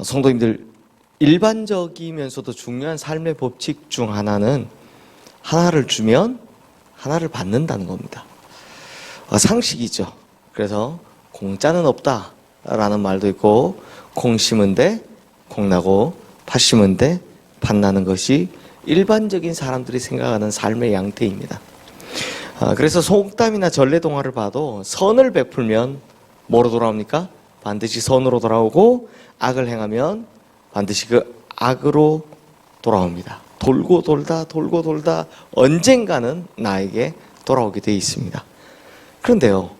성도님들, 일반적이면서도 중요한 삶의 법칙 중 하나는 하나를 주면 하나를 받는다는 겁니다. 상식이죠. 그래서 공짜는 없다 라는 말도 있고, 콩 심은 데 콩 나고 팥 심은 데 팥 나는 것이 일반적인 사람들이 생각하는 삶의 양태입니다. 그래서 속담이나 전래동화를 봐도 선을 베풀면 뭐로 돌아옵니까? 반드시 선으로 돌아오고, 악을 행하면 반드시 그 악으로 돌아옵니다. 돌고 돌다 돌고 돌다 언젠가는 나에게 돌아오게 되어 있습니다. 그런데요,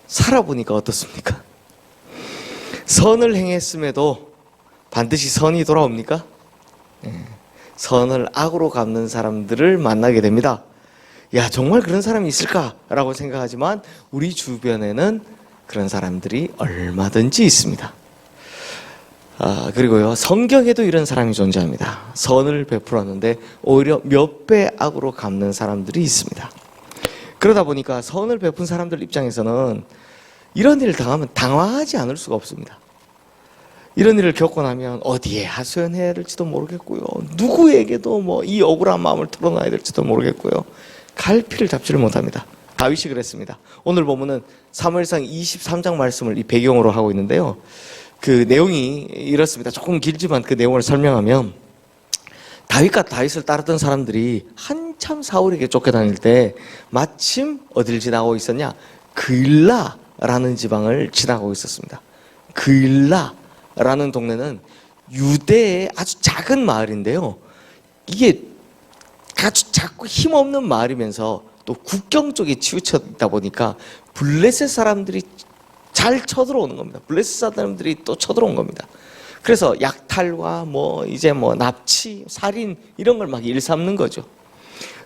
살아보니까 어떻습니까? 선을 행했음에도 반드시 선이 돌아옵니까? 선을 악으로 갚는 사람들을 만나게 됩니다. 야, 정말 그런 사람이 있을까라고 생각하지만 우리 주변에는 그런 사람들이 얼마든지 있습니다. 그리고요, 성경에도 이런 사람이 존재합니다. 선을 베풀었는데 오히려 몇 배 악으로 갚는 사람들이 있습니다. 그러다 보니까 선을 베푼 사람들 입장에서는 이런 일을 당하면 당황하지 않을 수가 없습니다. 이런 일을 겪고 나면 어디에 하소연해야 될지도 모르겠고요, 누구에게도 이 억울한 마음을 털어놔야 될지도 모르겠고요, 갈피를 잡지를 못합니다. 다윗이 그랬습니다. 오늘 보면은 사무엘상 23장 말씀을 이 배경으로 하고 있는데요, 그 내용이 이렇습니다. 조금 길지만 그 내용을 설명하면, 다윗과 다윗을 따르던 사람들이 한참 사울에게 쫓겨다닐 때 마침 어디를 지나고 있었냐? 그일라라는 지방을 지나고 있었습니다. 그일라라는 동네는 유대의 아주 작은 마을인데요, 이게 아주 작고 힘없는 마을이면서 또 국경 쪽에 치우쳐 있다 보니까 블레셋 사람들이 잘 쳐들어오는 겁니다. 블레셋 사람들이 또 쳐들어온 겁니다. 그래서 약탈과 납치, 살인 이런 걸 막 일삼는 거죠.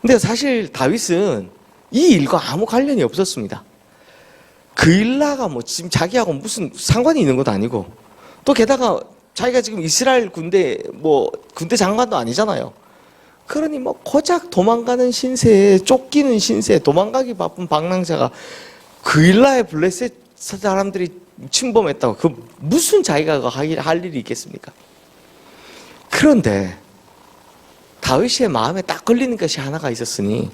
근데 사실 다윗은 이 일과 아무 관련이 없었습니다. 그일라가 지금 자기하고 무슨 상관이 있는 것도 아니고, 또 게다가 자기가 지금 이스라엘 군대 장관도 아니잖아요. 그러니 고작 도망가는 신세에, 쫓기는 신세에, 도망가기 바쁜 방랑자가 그일라의 블레셋 사람들이 침범했다고 무슨 자기가 할 일이 있겠습니까? 그런데 다윗의 마음에 딱 걸리는 것이 하나가 있었으니,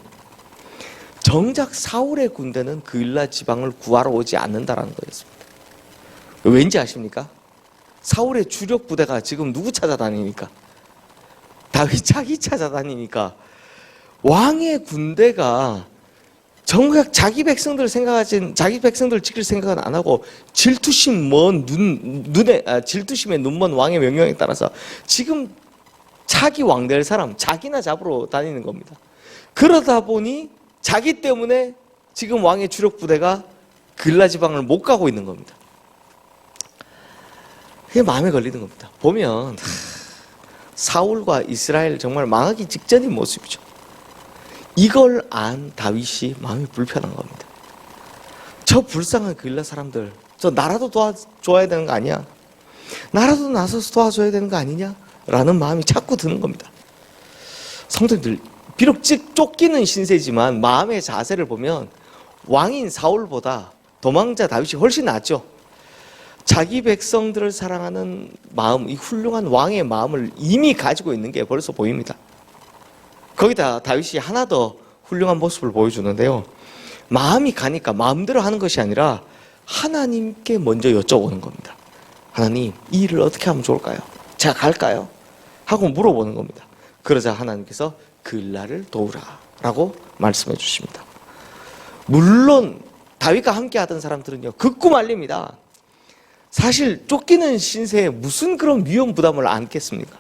정작 사울의 군대는 그일라 지방을 구하러 오지 않는다라는 거였습니다. 왠지 아십니까? 사울의 주력 부대가 지금 누구 찾아다니니까? 다윗 자기 찾아다니니까. 왕의 군대가 정작 자기 백성들 지킬 생각은 안 하고 질투심에 눈먼 왕의 명령에 따라서 지금 차기 왕 될 사람 자기나 잡으러 다니는 겁니다. 그러다 보니 자기 때문에 지금 왕의 주력 부대가 그일라 지방을 못 가고 있는 겁니다. 그게 마음에 걸리는 겁니다. 보면 사울과 이스라엘 정말 망하기 직전인 모습이죠. 이걸 안 다윗이 마음이 불편한 겁니다. 저 불쌍한 그일라 사람들, 저 나라도 도와줘야 되는 거 아니야? 나라도 나서서 도와줘야 되는 거 아니냐? 라는 마음이 자꾸 드는 겁니다. 성도님들, 비록 쫓기는 신세지만 마음의 자세를 보면 왕인 사울보다 도망자 다윗이 훨씬 낫죠. 자기 백성들을 사랑하는 마음, 이 훌륭한 왕의 마음을 이미 가지고 있는 게 벌써 보입니다. 거기다 다윗이 하나 더 훌륭한 모습을 보여주는데요, 마음이 가니까 마음대로 하는 것이 아니라 하나님께 먼저 여쭤보는 겁니다. 하나님, 이 일을 어떻게 하면 좋을까요? 제가 갈까요? 하고 물어보는 겁니다. 그러자 하나님께서 그일라를 도우라 라고 말씀해 주십니다. 물론 다윗과 함께 하던 사람들은요, 극구 말립니다. 사실 쫓기는 신세에 무슨 그런 위험 부담을 안겠습니까?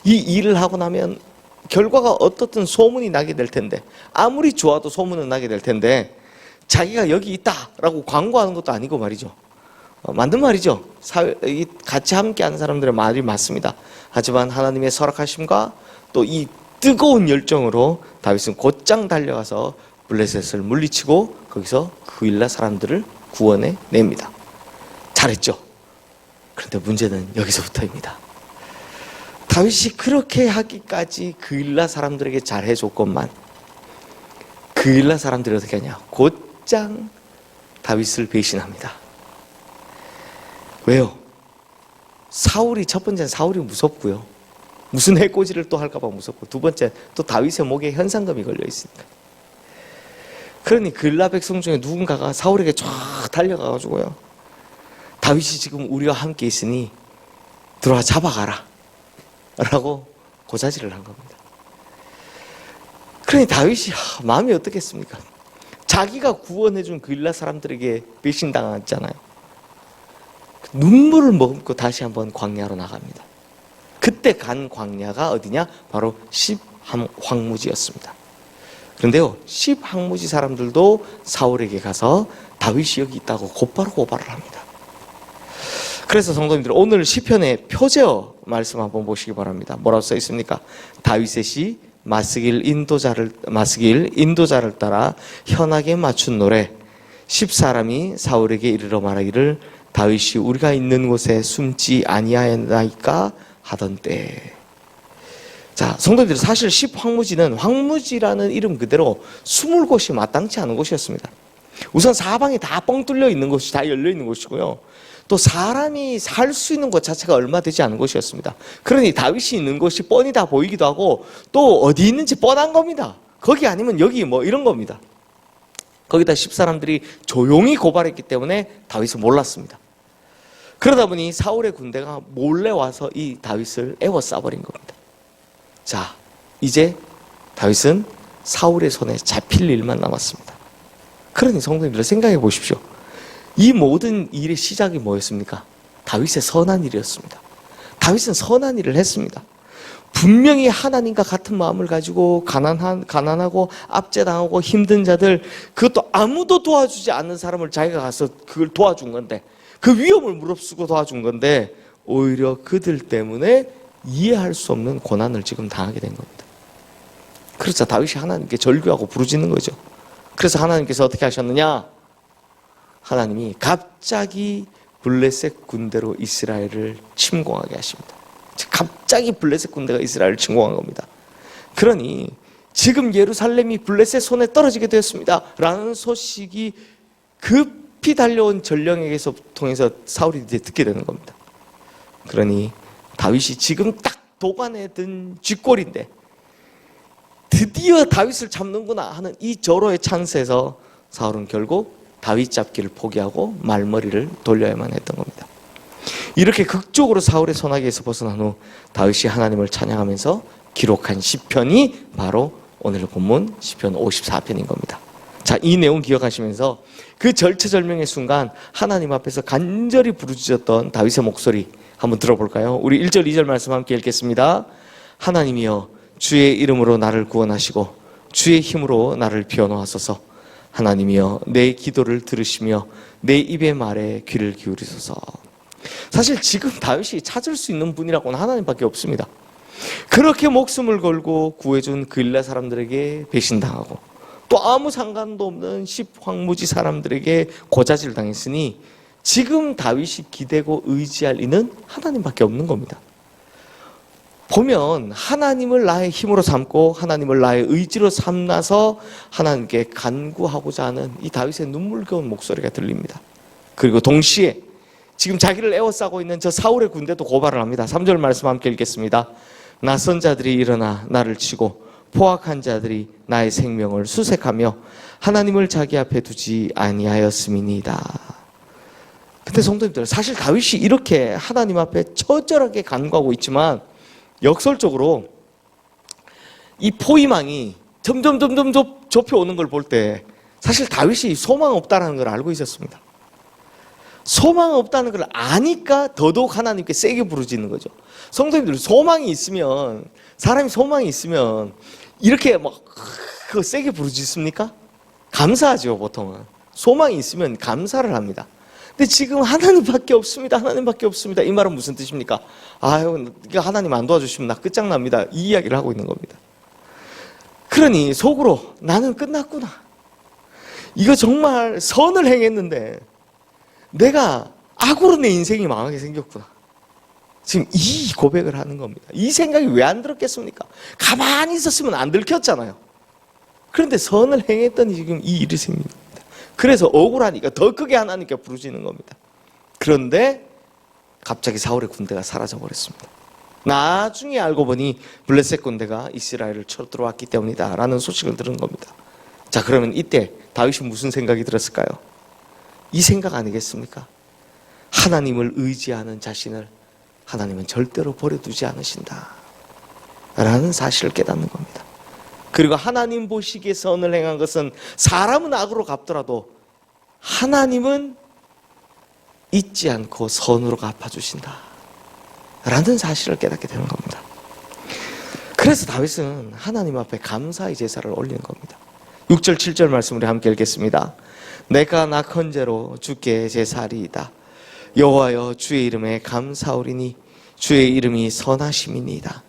이 일을 하고 나면 결과가 어떻든 소문이 나게 될 텐데, 아무리 좋아도 소문은 나게 될 텐데, 자기가 여기 있다라고 광고하는 것도 아니고 말이죠. 맞는 말이죠. 같이 함께하는 사람들의 말이 맞습니다. 하지만 하나님의 허락하심과 또 이 뜨거운 열정으로 다윗은 곧장 달려가서 블레셋을 물리치고 거기서 그일라 사람들을 구원해 냅니다. 잘했죠. 그런데 문제는 여기서부터입니다. 다윗이 그렇게 하기까지 그일라 사람들에게 잘해줬건만, 그일라 사람들이 어떻게 하냐? 곧장 다윗을 배신합니다. 왜요? 첫 번째는 사울이 무섭고요. 무슨 해코지를 또 할까 봐 무섭고, 두 번째 또 다윗의 목에 현상금이 걸려 있으니까. 그러니 그일라 백성 중에 누군가가 사울에게 쫙 달려가가지고요, 다윗이 지금 우리와 함께 있으니 들어와 잡아가라 라고 고자질을 한 겁니다. 그러니 다윗이 마음이 어떻겠습니까? 자기가 구원해준 그일라 사람들에게 배신당했잖아요. 눈물을 머금고 다시 한번 광야로 나갑니다. 그때 간 광야가 어디냐? 바로 10황무지였습니다. 그런데요, 10황무지 사람들도 사울에게 가서 다윗이 여기 있다고 곧바로 고발을 합니다. 그래서 성도님들, 오늘 시편의 표제어 말씀 한번 보시기 바랍니다. 뭐라고 써 있습니까? 다윗의 시 마스길 인도자를 따라 현악에 맞춘 노래. 10사람이 사울에게 이르러 말하기를 다윗이 우리가 있는 곳에 숨지 아니하였나이까 하던 때. 자, 성도님들, 사실 10황무지는 황무지라는 이름 그대로 숨을 곳이 마땅치 않은 곳이었습니다. 우선 사방이 다 뻥 뚫려 있는 곳이, 다 열려 있는 곳이고요, 또 사람이 살 수 있는 곳 자체가 얼마 되지 않은 곳이었습니다. 그러니 다윗이 있는 곳이 뻔히 다 보이기도 하고, 또 어디 있는지 뻔한 겁니다. 거기 아니면 여기 뭐 이런 겁니다. 거기다 10사람들이 조용히 고발했기 때문에 다윗은 몰랐습니다. 그러다 보니 사울의 군대가 몰래 와서 이 다윗을 에워싸버린 겁니다. 자, 이제 다윗은 사울의 손에 잡힐 일만 남았습니다. 그러니 성도님들, 생각해 보십시오. 이 모든 일의 시작이 뭐였습니까? 다윗의 선한 일이었습니다. 다윗은 선한 일을 했습니다. 분명히 하나님과 같은 마음을 가지고 가난하고 압제당하고 힘든 자들, 그것도 아무도 도와주지 않는 사람을 자기가 가서 그걸 도와준 건데, 그 위험을 무릅쓰고 도와준 건데, 오히려 그들 때문에 이해할 수 없는 고난을 지금 당하게 된 겁니다. 그래서 다윗이 하나님께 절규하고 부르짖는 거죠. 그래서 하나님께서 어떻게 하셨느냐? 하나님이 갑자기 블레셋 군대로 이스라엘을 침공하게 하십니다. 갑자기 블레셋 군대가 이스라엘을 침공한 겁니다. 그러니 지금 예루살렘이 블레셋 손에 떨어지게 되었습니다 라는 소식이 급히 달려온 전령에게서 통해서 사울이 이제 듣게 되는 겁니다. 그러니 다윗이 지금 딱 도관에 든 쥐꼬리인데 드디어 다윗을 잡는구나 하는 이 절호의 찬스에서 사울은 결국 다윗 잡기를 포기하고 말머리를 돌려야만 했던 겁니다. 이렇게 극적으로 사울의 손아귀에서 벗어난 후 다윗이 하나님을 찬양하면서 기록한 시편이 바로 오늘 본문 시편 54편인 겁니다. 자, 이 내용 기억하시면서 그 절체절명의 순간 하나님 앞에서 간절히 부르짖었던 다윗의 목소리 한번 들어볼까요? 우리 1절 2절 말씀 함께 읽겠습니다. 하나님이여, 주의 이름으로 나를 구원하시고 주의 힘으로 나를 비워놓으소서. 하나님이여, 내 기도를 들으시며 내 입의 말에 귀를 기울이소서. 사실 지금 다윗이 찾을 수 있는 분이라고는 하나님밖에 없습니다. 그렇게 목숨을 걸고 구해준 그일라 사람들에게 배신당하고, 또 아무 상관도 없는 10황무지 사람들에게 고자질 당했으니 지금 다윗이 기대고 의지할 이는 하나님밖에 없는 겁니다. 보면 하나님을 나의 힘으로 삼고 하나님을 나의 의지로 삼아서 하나님께 간구하고자 하는 이 다윗의 눈물겨운 목소리가 들립니다. 그리고 동시에 지금 자기를 에워싸고 있는 저 사울의 군대도 고발을 합니다. 3절 말씀 함께 읽겠습니다. 낯선 자들이 일어나 나를 치고 포악한 자들이 나의 생명을 수색하며 하나님을 자기 앞에 두지 아니하였음이니이다. 근데 성도님들, 사실 다윗이 이렇게 하나님 앞에 처절하게 간구하고 있지만 역설적으로 이 포위망이 점점 좁혀오는 걸 볼 때 사실 다윗이 소망 없다는 걸 알고 있었습니다. 소망 없다는 걸 아니까 더더욱 하나님께 세게 부르짖는 거죠. 성도님들, 소망이 있으면, 사람이 소망이 있으면 이렇게 막 세게 부르짖습니까? 감사하죠, 보통은. 소망이 있으면 감사를 합니다. 근데 지금 하나님밖에 없습니다. 하나님밖에 없습니다. 이 말은 무슨 뜻입니까? 아유, 하나님 안 도와주시면 나 끝장납니다. 이 이야기를 하고 있는 겁니다. 그러니 속으로 나는 끝났구나. 이거 정말 선을 행했는데 내가 악으로 내 인생이 망하게 생겼구나. 지금 이 고백을 하는 겁니다. 이 생각이 왜 안 들었겠습니까? 가만히 있었으면 안 들켰잖아요. 그런데 선을 행했더니 지금 이 일이 생긴 겁니다. 그래서 억울하니까 더 크게 하나님께 부르짖는 겁니다. 그런데 갑자기 사울의 군대가 사라져 버렸습니다. 나중에 알고 보니 블레셋 군대가 이스라엘을 쳐들어왔기 때문이다 라는 소식을 들은 겁니다. 자, 그러면 이때 다윗이 무슨 생각이 들었을까요? 이 생각 아니겠습니까? 하나님을 의지하는 자신을 하나님은 절대로 버려두지 않으신다 라는 사실을 깨닫는 겁니다. 그리고 하나님 보시기에 선을 행한 것은 사람은 악으로 갚더라도 하나님은 잊지 않고 선으로 갚아주신다 라는 사실을 깨닫게 되는 겁니다. 그래서 다윗은 하나님 앞에 감사의 제사를 올리는 겁니다. 6절 7절 말씀 우리 함께 읽겠습니다. 내가 낙헌제로 주께 제사리이다. 여호와여 주의 이름에 감사오리니 주의 이름이 선하심이니이다.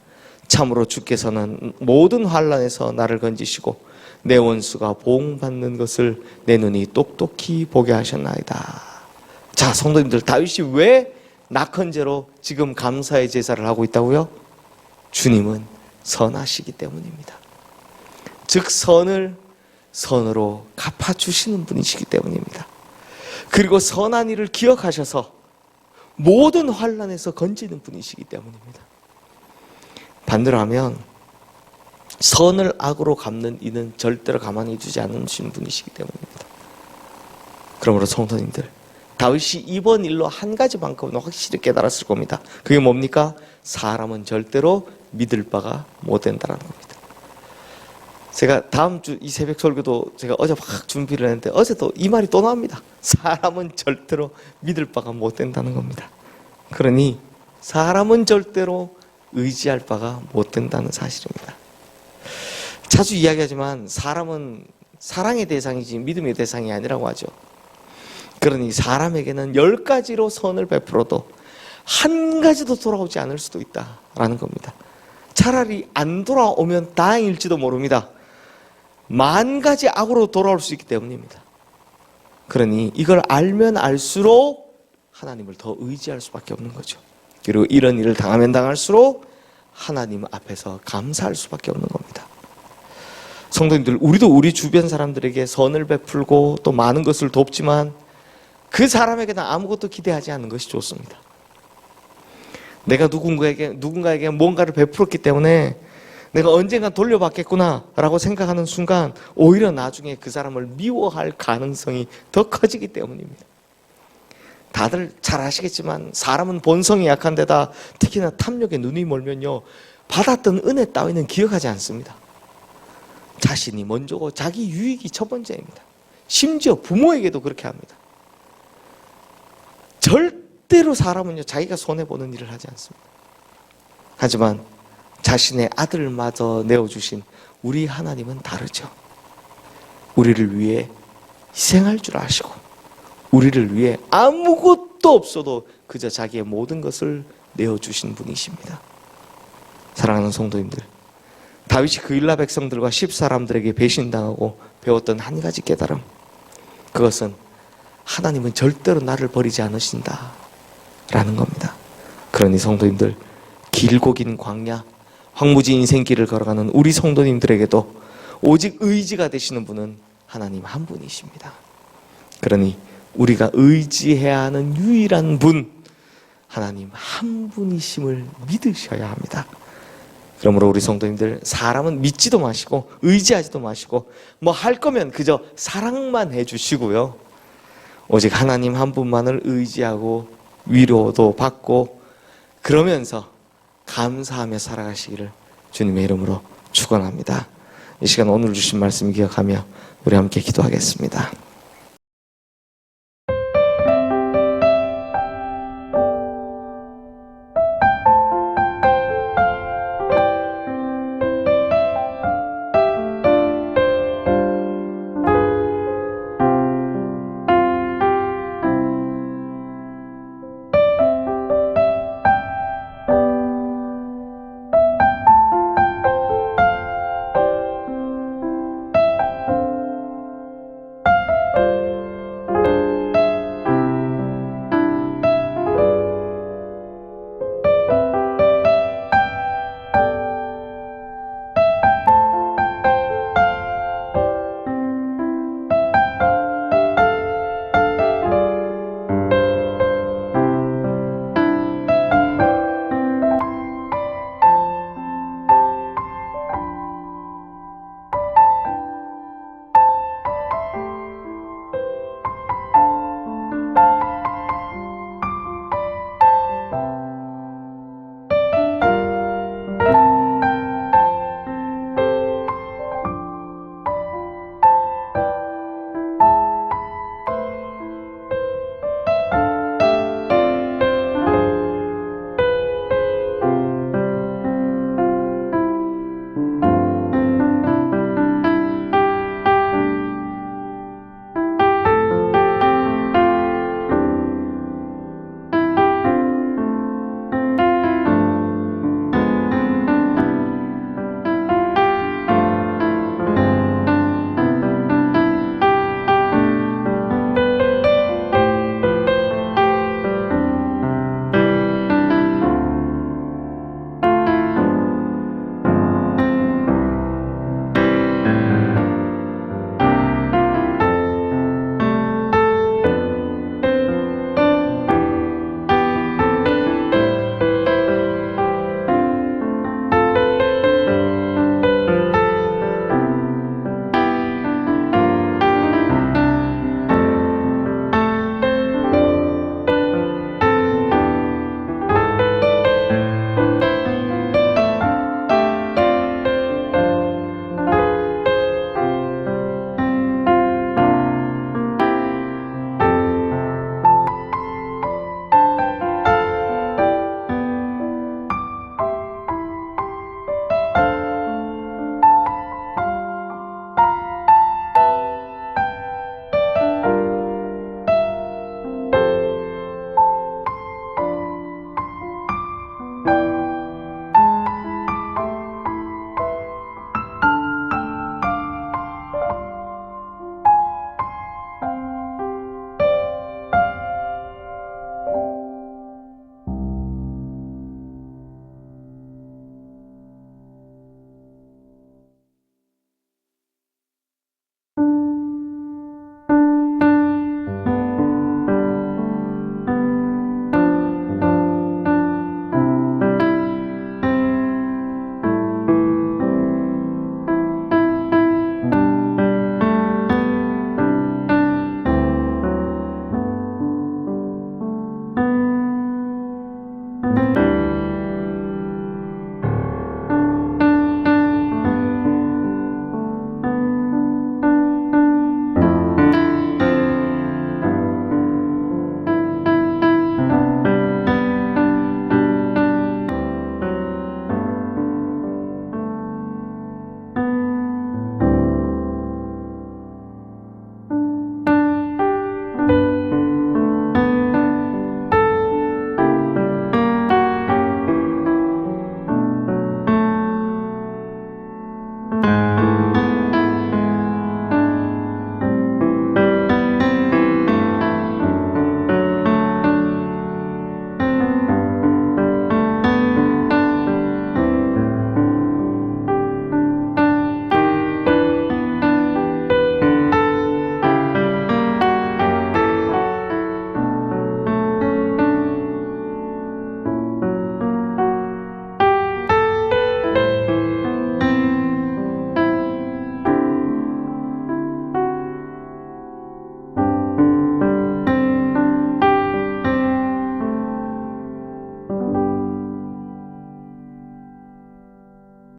참으로 주께서는 모든 환난에서 나를 건지시고 내 원수가 보응받는 것을 내 눈이 똑똑히 보게 하셨나이다. 자, 성도님들, 다윗이 왜 낙헌제로 지금 감사의 제사를 하고 있다고요? 주님은 선하시기 때문입니다. 즉 선을 선으로 갚아주시는 분이시기 때문입니다. 그리고 선한 일을 기억하셔서 모든 환난에서 건지는 분이시기 때문입니다. 반대로 하면 선을 악으로 갚는 이는 절대로 가만히 두지 않으시는 분이시기 때문입니다. 그러므로 성도님들, 다윗이 이번 일로 한 가지만큼은 확실히 깨달았을 겁니다. 그게 뭡니까? 사람은 절대로 믿을 바가 못 된다는 겁니다. 제가 다음 주 이 새벽 설교도 제가 어제 막 준비를 했는데 어제도 이 말이 또 나옵니다. 사람은 절대로 믿을 바가 못 된다는 겁니다. 그러니 사람은 절대로 의지할 바가 못 된다는 사실입니다. 자주 이야기하지만 사람은 사랑의 대상이지 믿음의 대상이 아니라고 하죠. 그러니 사람에게는 10가지로 선을 베풀어도 한 가지도 돌아오지 않을 수도 있다라는 겁니다. 차라리 안 돌아오면 다행일지도 모릅니다. 10,000가지 악으로 돌아올 수 있기 때문입니다. 그러니 이걸 알면 알수록 하나님을 더 의지할 수밖에 없는 거죠. 그리고 이런 일을 당하면 당할수록 하나님 앞에서 감사할 수밖에 없는 겁니다. 성도님들, 우리도 우리 주변 사람들에게 선을 베풀고 또 많은 것을 돕지만 그 사람에게는 아무것도 기대하지 않는 것이 좋습니다. 내가 누군가에게 뭔가를 베풀었기 때문에 내가 언젠가 돌려받겠구나 라고 생각하는 순간 오히려 나중에 그 사람을 미워할 가능성이 더 커지기 때문입니다. 다들 잘 아시겠지만 사람은 본성이 약한 데다 특히나 탐욕에 눈이 멀면요, 받았던 은혜 따위는 기억하지 않습니다. 자신이 먼저고 자기 유익이 첫 번째입니다. 심지어 부모에게도 그렇게 합니다. 절대로 사람은요, 자기가 손해보는 일을 하지 않습니다. 하지만 자신의 아들마저 내어주신 우리 하나님은 다르죠. 우리를 위해 희생할 줄 아시고 우리를 위해 아무것도 없어도 그저 자기의 모든 것을 내어주신 분이십니다. 사랑하는 성도님들, 다윗이 그 일라 백성들과 10사람들에게 배신당하고 배웠던 한 가지 깨달음, 그것은 하나님은 절대로 나를 버리지 않으신다 라는 겁니다. 그러니 성도님들, 길고 긴 광야 황무지 인생길을 걸어가는 우리 성도님들에게도 오직 의지가 되시는 분은 하나님 한 분이십니다. 그러니 우리가 의지해야 하는 유일한 분, 하나님 한 분이심을 믿으셔야 합니다. 그러므로 우리 성도님들, 사람은 믿지도 마시고 의지하지도 마시고 뭐 할 거면 그저 사랑만 해주시고요, 오직 하나님 한 분만을 의지하고 위로도 받고 그러면서 감사하며 살아가시기를 주님의 이름으로 축원합니다. 이 시간 오늘 주신 말씀 기억하며 우리 함께 기도하겠습니다.